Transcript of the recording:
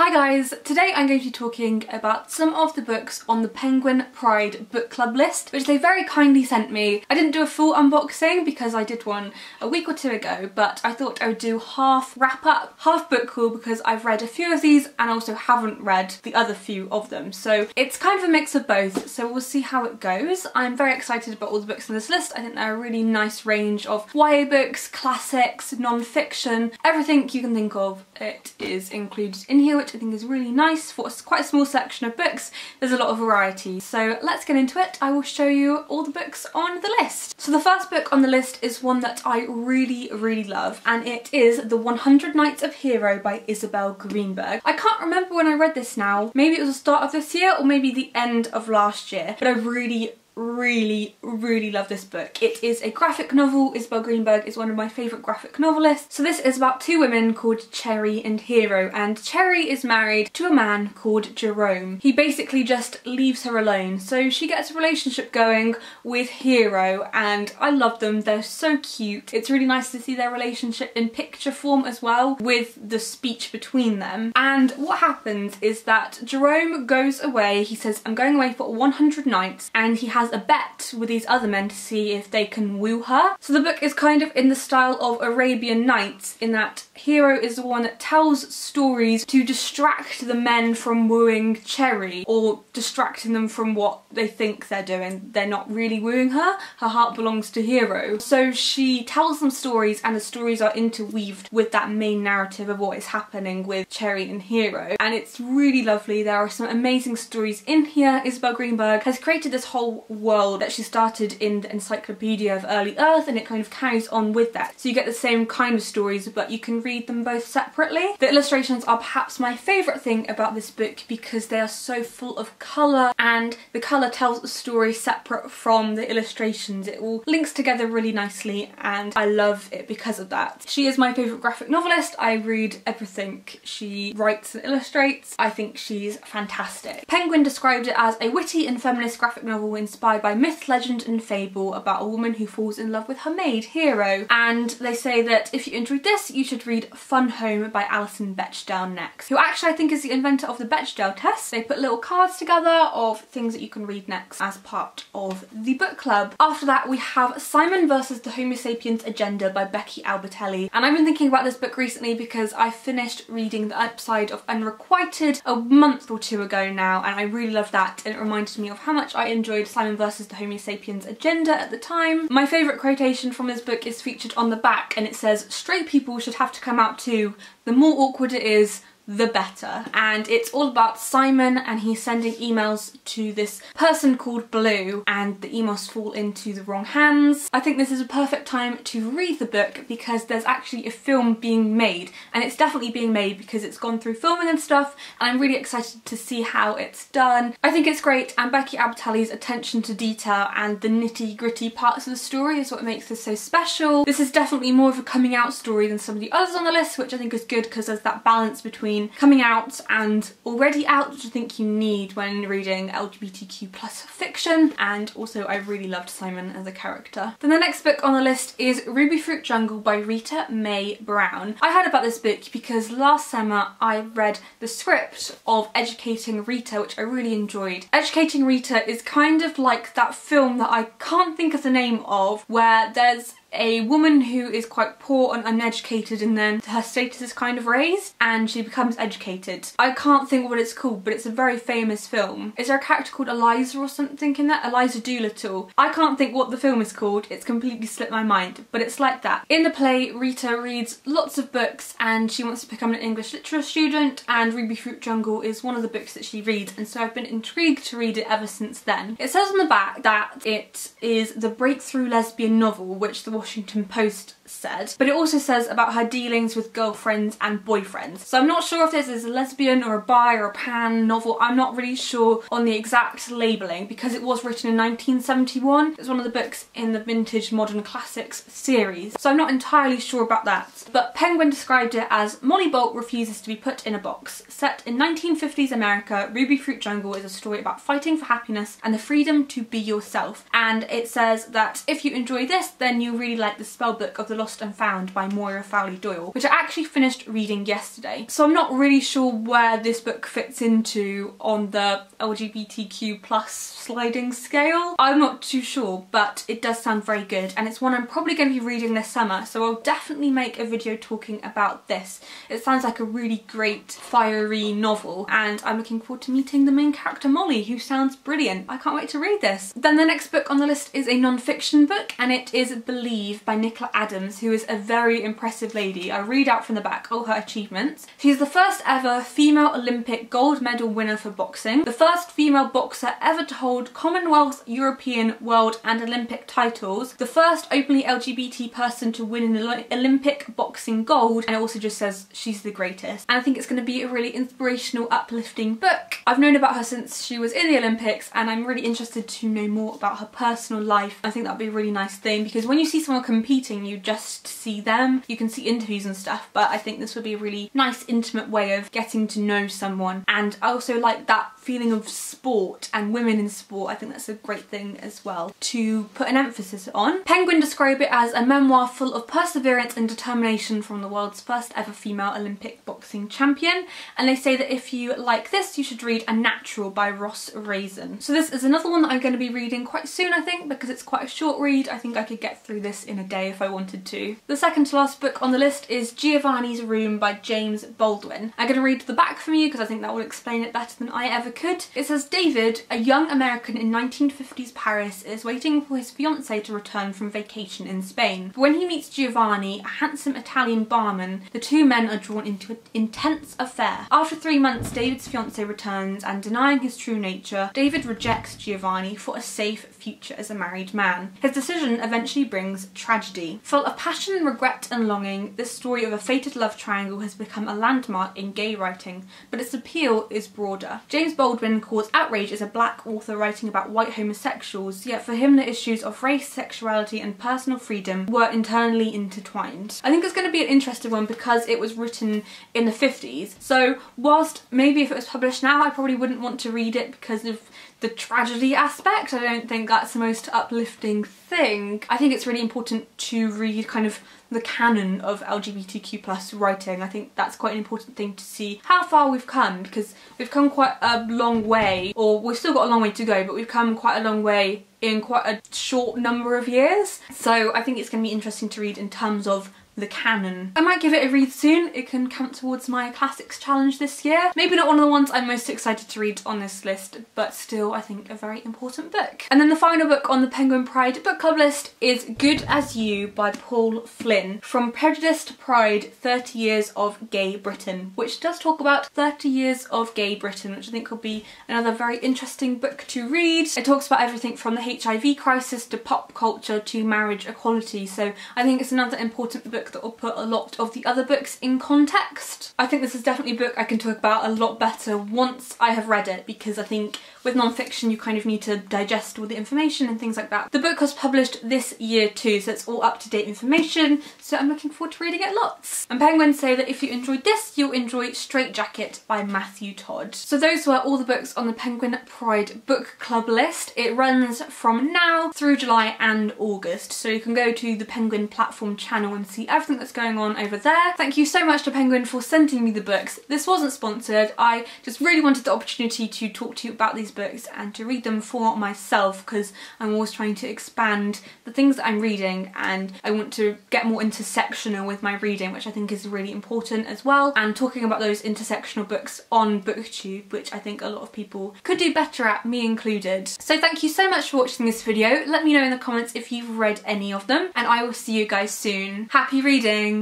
Hi guys, today I'm going to be talking about some of the books on the Penguin Pride book club list, which they very kindly sent me. I didn't do a full unboxing because I did one a week or two ago, but I thought I would do half wrap up, half book haul because I've read a few of these and also haven't read the other few of them. So it's kind of a mix of both, so we'll see how it goes. I'm very excited about all the books on this list. I think they're a really nice range of YA books, classics, non-fiction, everything you can think of. It is included in here, which I think is really nice for quite a small section of books. There's a lot of variety. So let's get into it. I will show you all the books on the list. So the first book on the list is one that I really love, and it is The 100 Nights of Hero by Isabel Greenberg. I can't remember when I read this now. Maybe it was the start of this year or maybe the end of last year, but I really love this book. It is a graphic novel. Isabel Greenberg is one of my favourite graphic novelists. So this is about two women called Cherry and Hero, and Cherry is married to a man called Jerome. He basically just leaves her alone, so she gets a relationship going with Hero, and I love them. They're so cute. It's really nice to see their relationship in picture form as well, with the speech between them. And what happens is that Jerome goes away. He says, I'm going away for 100 nights, and he has a bet with these other men to see if they can woo her. So the book is kind of in the style of Arabian Nights, in that Hero is the one that tells stories to distract the men from wooing Cherry, or distracting them from what they think they're doing. They're not really wooing her. Her heart belongs to Hero. So she tells them stories, and the stories are interweaved with that main narrative of what is happening with Cherry and Hero. And it's really lovely. There are some amazing stories in here. Isabel Greenberg has created this whole world that she started in the Encyclopedia of Early Earth, and it kind of carries on with that. So you get the same kind of stories, but you can read them both separately. The illustrations are perhaps my favourite thing about this book because they are so full of colour, and the colour tells the story separate from the illustrations. It all links together really nicely, and I love it because of that. She is my favourite graphic novelist. I read everything she writes and illustrates. I think she's fantastic. Penguin described it as a witty and feminist graphic novel inspired by myth, legend and fable about a woman who falls in love with her maid, Hero. And they say that if you enjoyed this, you should read Fun Home by Alison Bechdel next, who actually I think is the inventor of the Bechdel test. They put little cards together of things that you can read next as part of the book club. After that we have Simon versus the Homo Sapiens Agenda by Becky Albertalli, and I've been thinking about this book recently because I finished reading the upside of Unrequited a month or two ago now, and I really loved that, and it reminded me of how much I enjoyed Simon versus the Homo Sapiens Agenda at the time. My favourite quotation from this book is featured on the back, and it says, "Straight people should have to come out too. The more awkward it is, the better." And it's all about Simon, and he's sending emails to this person called Blue, and the emails fall into the wrong hands. I think this is a perfect time to read the book because there's actually a film being made, and it's definitely being made because it's gone through filming and stuff, and I'm really excited to see how it's done. I think it's great, and Becky Albertalli's attention to detail and the nitty-gritty parts of the story is what makes this so special. This is definitely more of a coming out story than some of the others on the list, which I think is good because there's that balance between coming out and already out, which I think you need when reading LGBTQ+ fiction, and also I really loved Simon as a character. Then the next book on the list is Rubyfruit Jungle by Rita Mae Brown. I heard about this book because last summer I read the script of Educating Rita, which I really enjoyed. Educating Rita is kind of like that film that I can't think of the name of, where there's a woman who is quite poor and uneducated, and then her status is kind of raised and she becomes educated. I can't think what it's called, but it's a very famous film. Is there a character called Eliza or something in that? Eliza Doolittle. I can't think what the film is called. It's completely slipped my mind, but it's like that. In the play, Rita reads lots of books and she wants to become an English literature student, and Rubyfruit Jungle is one of the books that she reads, and so I've been intrigued to read it ever since then. It says on the back that it is the breakthrough lesbian novel, which the Washington Post said, but it also says about her dealings with girlfriends and boyfriends. So I'm not sure if this is a lesbian or a bi or a pan novel. I'm not really sure on the exact labelling because it was written in 1971. It's one of the books in the Vintage Modern Classics series, so I'm not entirely sure about that. But Penguin described it as Molly Bolt refuses to be put in a box. Set in 1950s America, Rubyfruit Jungle is a story about fighting for happiness and the freedom to be yourself. And it says that if you enjoy this, then you'll really like the spellbook of the Lost and Found by Moira Fowley Doyle, which I actually finished reading yesterday. So I'm not really sure where this book fits into on the LGBTQ plus sliding scale. I'm not too sure, but it does sound very good, and it's one I'm probably going to be reading this summer, so I'll definitely make a video talking about this. It sounds like a really great fiery novel, and I'm looking forward to meeting the main character Molly, who sounds brilliant. I can't wait to read this. Then the next book on the list is a non-fiction book, and it is Believe by Nicola Adams, who is a very impressive lady. I read out from the back all her achievements. She's the first ever female Olympic gold medal winner for boxing, the first female boxer ever to hold Commonwealth, European, World and Olympic titles, the first openly LGBT person to win an Olympic boxing gold, and it also just says she's the greatest. And I think it's going to be a really inspirational, uplifting book. I've known about her since she was in the Olympics, and I'm really interested to know more about her personal life. I think that'd be a really nice thing, because when you see someone competing, you just see them. You can see interviews and stuff, but I think this would be a really nice, intimate way of getting to know someone. And I also like that feeling of sport and women in sport. I think that's a great thing as well to put an emphasis on. Penguin describe it as a memoir full of perseverance and determination from the world's first ever female Olympic boxing champion, and they say that if you like this, you should read A Natural by Ross Raisin. So this is another one that I'm going to be reading quite soon, I think, because it's quite a short read. I think I could get through this in a day if I wanted to. The second to last book on the list is Giovanni's Room by James Baldwin. I'm going to read the back from you because I think that will explain it better than I ever could. It says, David, a young American in 1950s Paris, is waiting for his fiancée to return from vacation in Spain. But when he meets Giovanni, a handsome Italian barman, the two men are drawn into an intense affair. After 3 months, David's fiancée returns, and denying his true nature, David rejects Giovanni for a safe future as a married man. His decision eventually brings tragedy. Full of passion, regret and longing, this story of a fated love triangle has become a landmark in gay writing, but its appeal is broader. James Baldwin calls outrage as a black author writing about white homosexuals, yet for him the issues of race, sexuality and personal freedom were internally intertwined. I think it's going to be an interesting one because it was written in the 50s, so whilst maybe if it was published now I probably wouldn't want to read it because of the tragedy aspect. I don't think that's the most uplifting thing. I think it's really important to read kind of the canon of LGBTQ plus writing. I think that's quite an important thing to see how far we've come, because we've come quite a long way, or we've still got a long way to go, but we've come quite a long way in quite a short number of years. So I think it's going to be interesting to read in terms of the canon. I might give it a read soon. It can count towards my classics challenge this year. Maybe not one of the ones I'm most excited to read on this list, but still I think a very important book. And then the final book on the Penguin Pride book club list is Good As You by Paul Flynn. From Prejudice to Pride, 30 Years of Gay Britain, which does talk about 30 years of gay Britain, which I think will be another very interesting book to read. It talks about everything from the HIV crisis to pop culture to marriage equality, so I think it's another important book that will put a lot of the other books in context. I think this is definitely a book I can talk about a lot better once I have read it, because I think with non-fiction you kind of need to digest all the information and things like that. The book was published this year too, so it's all up-to-date information, so I'm looking forward to reading it lots. And Penguin say that if you enjoyed this, you'll enjoy Straight Jacket by Matthew Todd. So those were all the books on the Penguin Pride book club list. It runs from now through July and August, so you can go to the Penguin platform channel and see everything that's going on over there. Thank you so much to Penguin for sending me the books. This wasn't sponsored. I just really wanted the opportunity to talk to you about these books and to read them for myself, because I'm always trying to expand the things that I'm reading, and I want to get more intersectional with my reading, which I think is really important as well, and talking about those intersectional books on BookTube, which I think a lot of people could do better at, me included. So thank you so much for watching this video. Let me know in the comments if you've read any of them, and I will see you guys soon. Happy reading!